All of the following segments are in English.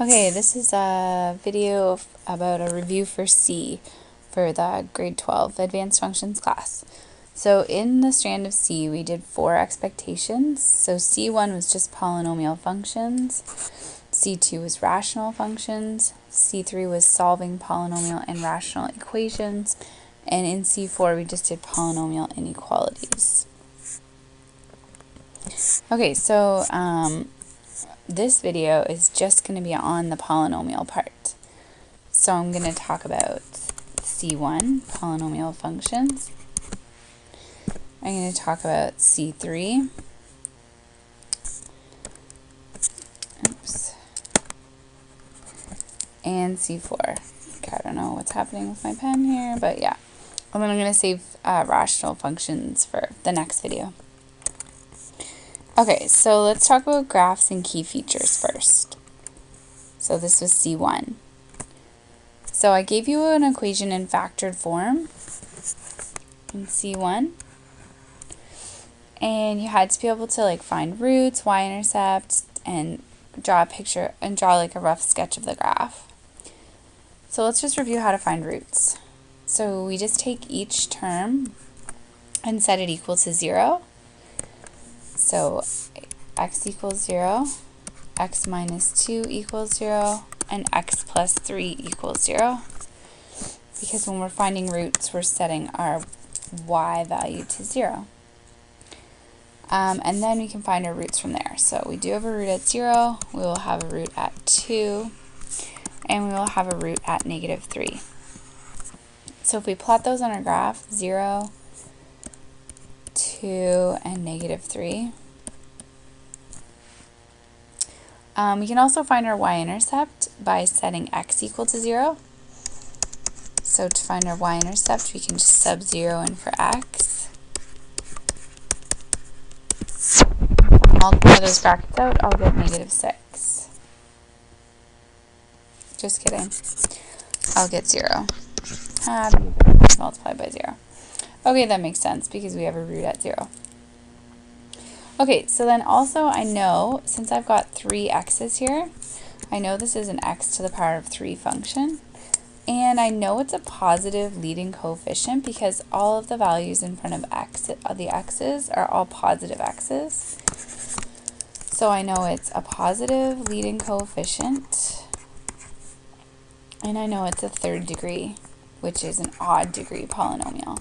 Okay, this is a video about a review for C for the grade 12 advanced functions class. So in the strand of C, we did 4 expectations. So C1 was just polynomial functions, C2 was rational functions, C3 was solving polynomial and rational equations, and in C4 we just did polynomial inequalities. Okay, so this video is just going to be on the polynomial part. So I'm going to talk about C1, polynomial functions. I'm going to talk about C3. Oops. And C4. Okay, I don't know what's happening with my pen here, but yeah. And then I'm going to save rational functions for the next video. Okay, so let's talk about graphs and key features first. So this was C1. So I gave you an equation in factored form in C1. And you had to be able to find roots, y-intercept, and draw a picture and draw like a rough sketch of the graph. So let's just review how to find roots. So we just take each term and set it equal to 0. So x equals 0, x minus 2 equals 0, and x plus 3 equals 0. Because when we're finding roots, we're setting our y value to 0. And then we can find our roots from there. So we do have a root at 0, we will have a root at 2, and we will have a root at negative 3. So if we plot those on our graph, 0, 2, and negative 3. We can also find our y-intercept by setting x equal to 0. So to find our y-intercept, we can just sub 0 in for x. Multiply those brackets out, I'll get negative 6. Just kidding. I'll get 0. Multiplied by 0. Okay, that makes sense because we have a root at 0. Okay, so then also I know, since I've got 3 x's here, I know this is an x to the power of 3 function. And I know it's a positive leading coefficient because all of the values in front of x, the x's, are all positive x's. So I know it's a positive leading coefficient, and I know it's a third degree, which is an odd degree polynomial.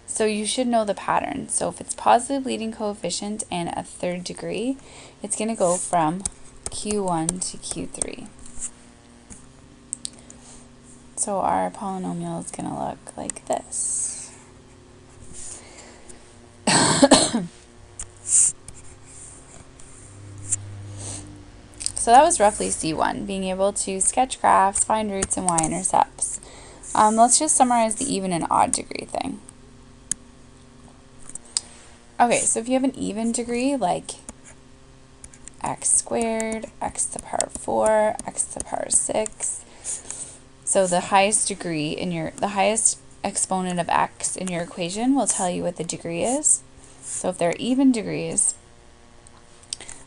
So you should know the pattern. So if it's positive leading coefficient and a third degree, it's going to go from Q1 to Q3. So our polynomial is going to look like this. So that was roughly C1, being able to sketch graphs, find roots, and y-intercepts. Let's just summarize the even and odd degree thing. Okay, so if you have an even degree, like x squared, x to the power of 4, x to the power of 6, so the highest degree in the highest exponent of x in your equation will tell you what the degree is. So if they're even degrees,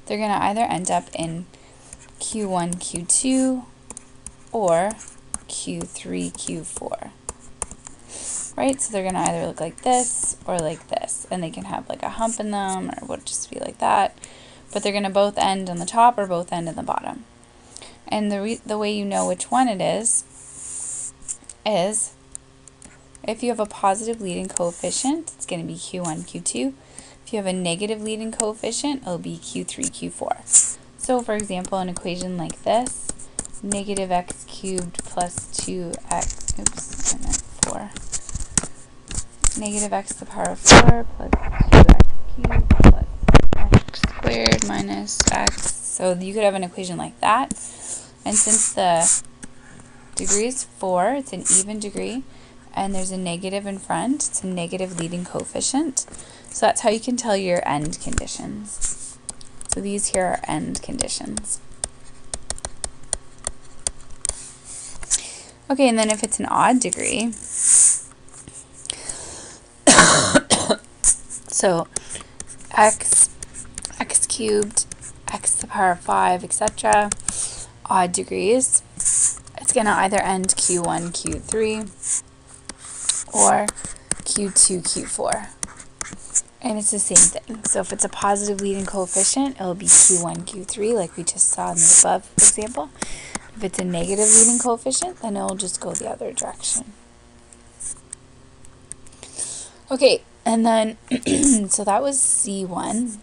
they're going to either end up in Q1, Q2, or Q3, Q4. Right? So they're going to either look like this or like this. And they can have like a hump in them, or would just be like that. But they're going to both end on the top or both end on the bottom. And the way you know which one it is if you have a positive leading coefficient, it's going to be Q1, Q2. If you have a negative leading coefficient, it'll be Q3, Q4. So for example, an equation like this, negative x cubed plus 2x, oops, I meant 4. Negative x to the power of 4 plus 2x cubed plus x squared minus x. So you could have an equation like that. And since the degree is 4, it's an even degree, and there's a negative in front, it's a negative leading coefficient. So that's how you can tell your end conditions. So these here are end conditions. Okay, and then if it's an odd degree, so x cubed, x to the power of 5, etc., odd degrees, it's going to either end Q1, Q3, or Q2, Q4. And it's the same thing. So if it's a positive leading coefficient, it'll be Q1, Q3, like we just saw in the above example. If it's a negative leading coefficient, then it'll just go the other direction. Okay, and then, so that was C1.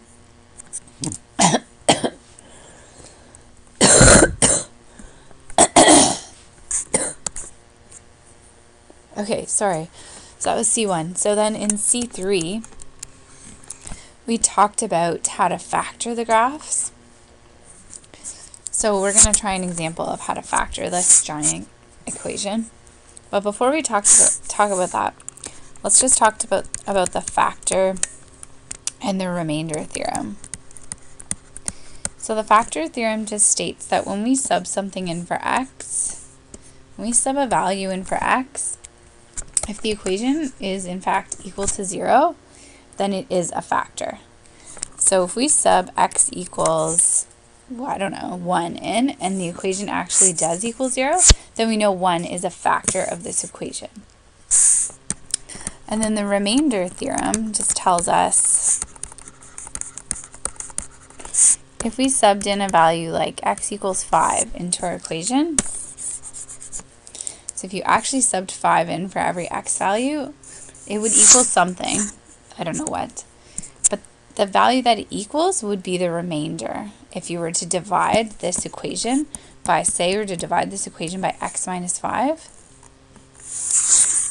Okay, sorry. So that was C1. So then in C3, we talked about how to factor the graphs. So we're going to try an example of how to factor this giant equation. But before we talk about that, let's just talk about the factor and the remainder theorem. So the factor theorem just states that when we sub something in for x, when we sub a value in for x, if the equation is in fact equal to 0, then it is a factor. So if we sub x equals, well, I don't know, 1 in, and the equation actually does equal 0, then we know 1 is a factor of this equation. And then the remainder theorem just tells us if we subbed in a value like x equals 5 into our equation, so if you actually subbed 5 in for every x value, it would equal something. I don't know what. But the value that it equals would be the remainder. If you were to divide this equation by, say you were to divide this equation by x minus 5,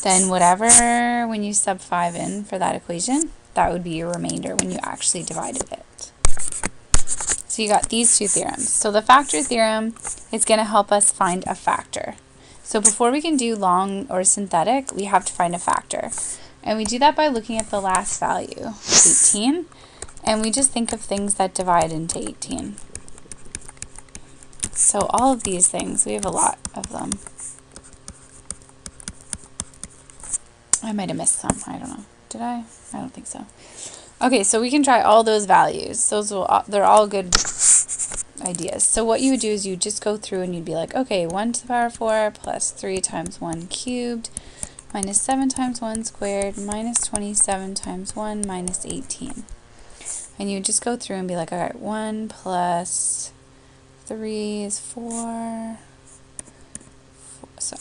then whatever, when you sub 5 in for that equation, that would be your remainder when you actually divided it. So you got these two theorems. So the factor theorem is going to help us find a factor. So before we can do long or synthetic, we have to find a factor. And we do that by looking at the last value, 18, and we just think of things that divide into 18. So all of these things, we have a lot of them. I might have missed some, I don't know. Did I? I don't think so. Okay, so we can try all those values. They're all good ideas. So what you would do is you just go through and you'd be like, okay, 1 to the power 4 plus 3 times 1 cubed minus 7 times 1 squared minus 27 times 1 minus 18. And you would just go through and be like, all right, 1 plus 3 is 4. So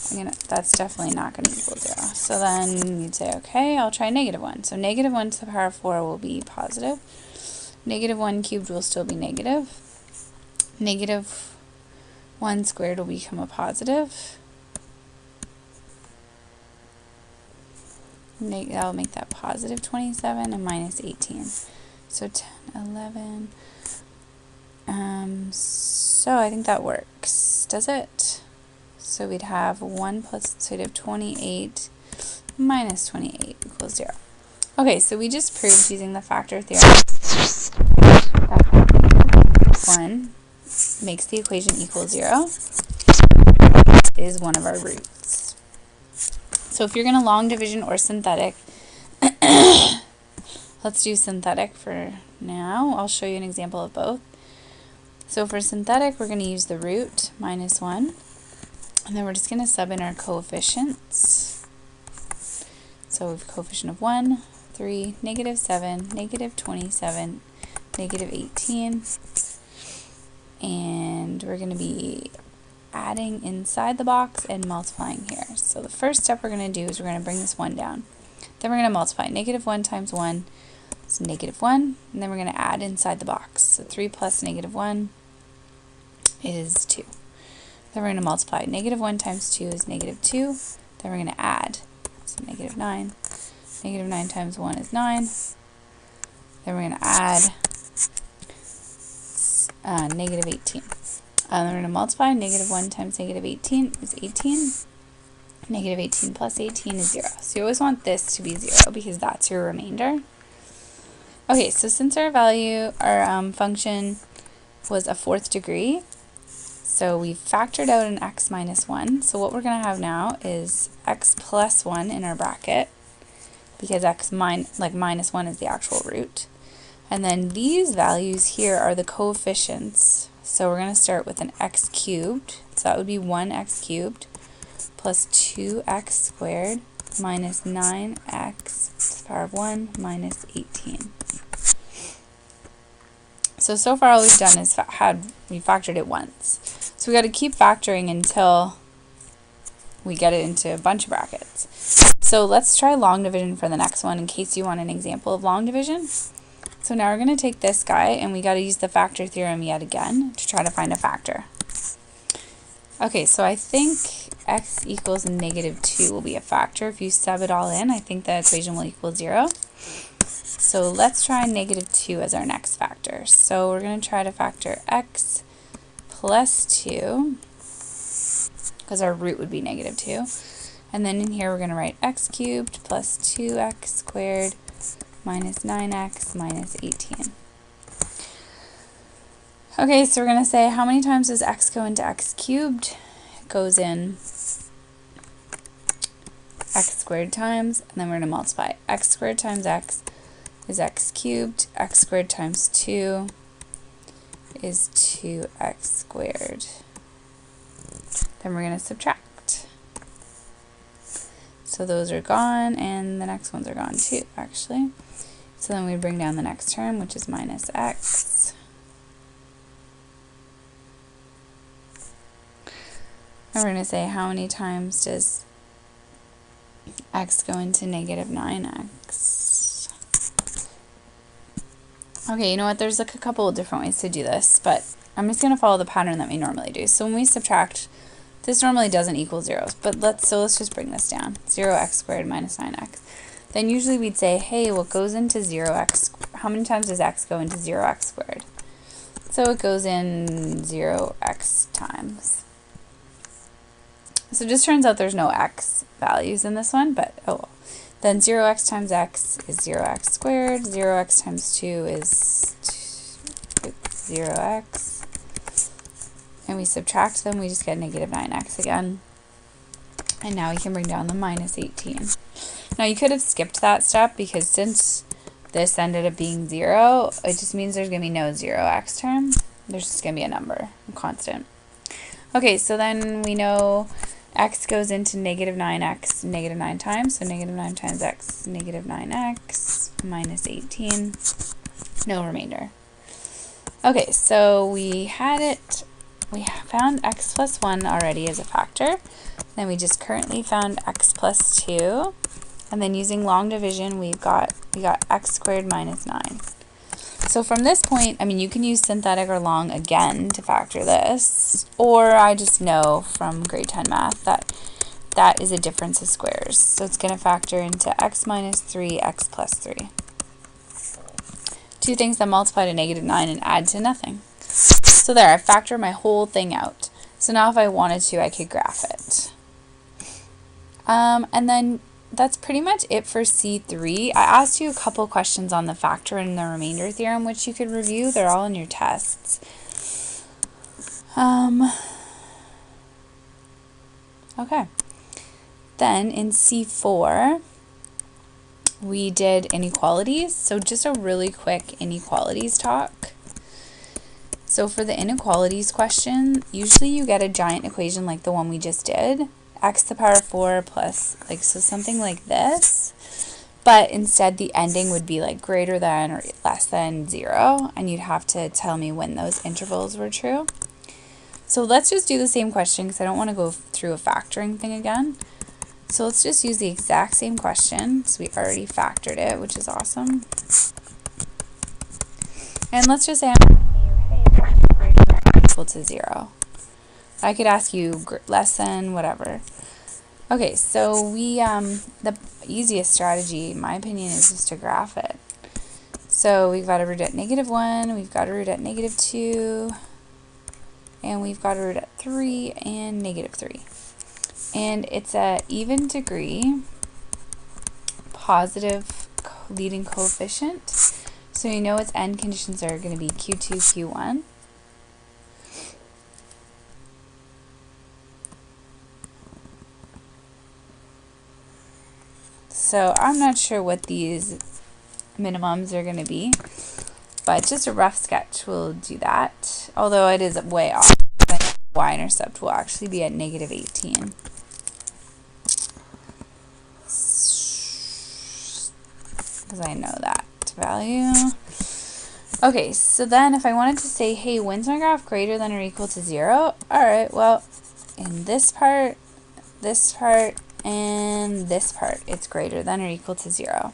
that's definitely not going to equal 0. So then you'd say, okay, I'll try negative 1. So negative 1 to the power 4 will be positive. Negative 1 cubed will still be negative. Negative 1 squared will become a positive. That'll make that positive 27 and minus 18. So 10, 11. So I think that works. Does it? So we'd have 1 plus, so we'd have 28 minus 28 equals 0. Okay, so we just proved using the factor theorem that 1 makes the equation equal 0 is one of our roots. So if you're going to long division or synthetic, let's do synthetic for now. I'll show you an example of both. So for synthetic, we're going to use the root minus 1. And then we're just going to sub in our coefficients. So we have a coefficient of 1, 3, negative 7, negative 27, negative 18. And we're going to be adding inside the box and multiplying here. So the first step we're going to do is we're going to bring this 1 down. Then we're going to multiply. Negative 1 times 1 is negative 1. And then we're going to add inside the box. So 3 plus negative 1 is 2. Then we're going to multiply. Negative 1 times 2 is negative 2. Then we're going to add. So negative 9. Negative 9 times 1 is 9. Then we're going to add negative 18. Then we're going to multiply. Negative 1 times negative 18 is 18. Negative 18 plus 18 is 0. So you always want this to be 0 because that's your remainder. Okay, so since our function was a 4th degree, so we've factored out an x minus 1. So what we're going to have now is x plus 1 in our bracket, because minus 1 is the actual root. And then these values here are the coefficients So we're going to start with an x cubed. So that would be 1x cubed plus 2x squared minus 9x to the power of 1 minus 18. So far all we've done is we factored it once. So we got to keep factoring until we get it into a bunch of brackets. So let's try long division for the next one in case you want an example of long division. So now we're going to take this guy and we got to use the factor theorem yet again to try to find a factor. Okay, so I think x equals -2 will be a factor. If you sub it all in, I think the equation will equal 0. So let's try -2 as our next factor. So we're going to try to factor x plus 2, because our root would be -2. And then in here we're going to write x cubed plus 2x squared minus 9x minus 18. Okay, so we're going to say how many times does x go into x cubed? It goes in x squared times, and then we're going to multiply. X squared times x is x cubed. X squared times 2 is 2x squared. Then we're going to subtract. So those are gone, and the next ones are gone too, actually. So then we bring down the next term, which is minus x. And we're going to say how many times does x go into -9x? Okay, you know what? There's like a couple of different ways to do this, but I'm just going to follow the pattern that we normally do. So when we subtract, this normally doesn't equal 0, but let's just bring this down. 0x squared minus 9x. Then usually we'd say, hey, what goes into 0x, how many times does x go into 0x squared? So it goes in 0x times. So it just turns out there's no x values in this one, but oh well. Then 0x times x is 0x squared, 0x times 2 is 0x. And we subtract them, we just get -9x again. And now we can bring down the minus 18. Now you could have skipped that step because since this ended up being 0, it just means there's going to be no 0x term. There's just going to be a number, a constant. Okay, so then we know x goes into -9x -9 times, so -9 times x, -9x minus 18, no remainder. Okay, so we found x plus 1 already as a factor. Then we just currently found x plus 2. And then using long division, we got x squared minus 9. So from this point, I mean, you can use synthetic or long again to factor this. Or I just know from grade 10 math that is a difference of squares. So it's going to factor into x minus 3, x plus 3. Two things that multiply to -9 and add to nothing. So there, I factored my whole thing out. So now if I wanted to, I could graph it. And then that's pretty much it for C3. I asked you a couple questions on the factor and the remainder theorem, which you could review. They're all in your tests. Okay. Then in C4, we did inequalities. So just a really quick inequalities talk. So for the inequalities question, usually you get a giant equation like the one we just did. X to the power of 4 plus, so something like this. But instead the ending would be like greater than or less than 0. And you'd have to tell me when those intervals were true. So let's just do the same question because I don't want to go through a factoring thing again. So let's just use the exact same question. So we already factored it, which is awesome. And let's just say I'm asking you, hey, is x greater than or equal to 0? I could ask you less than, whatever. Okay, so we, the easiest strategy, in my opinion, is just to graph it. So we've got a root at -1, we've got a root at -2, and we've got a root at 3 and -3. And it's a even degree positive leading coefficient. So you know its end conditions are going to be Q2, Q1. So I'm not sure what these minimums are going to be, but just a rough sketch will do that. although it is way off. Y-intercept will actually be at negative 18. Because I know that value. Okay, so then if I wanted to say, hey, when's my graph greater than or equal to 0? Alright, well, in this part, and this part, it's greater than or equal to 0.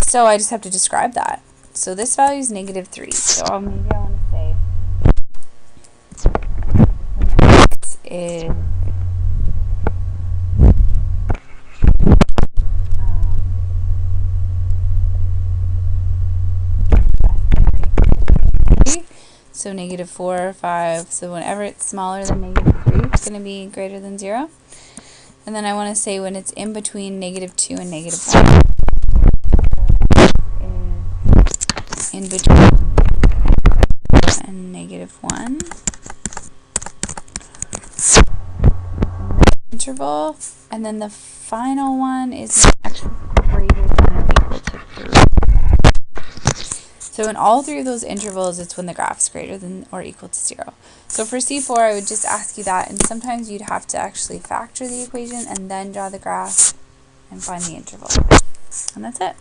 So I just have to describe that. So this value is negative 3. So maybe I want to say x is so negative 4 or 5. So whenever it's smaller than negative 3, it's going to be greater than 0. And then I want to say when it's in between negative 2 and negative 1. In between and negative 1. Interval. And then the final one is actually greater than or equal to 3. So in all three of those intervals, it's when the graph is greater than or equal to 0. So for C4, I would just ask you that, and sometimes you'd have to actually factor the equation and then draw the graph and find the interval. And that's it.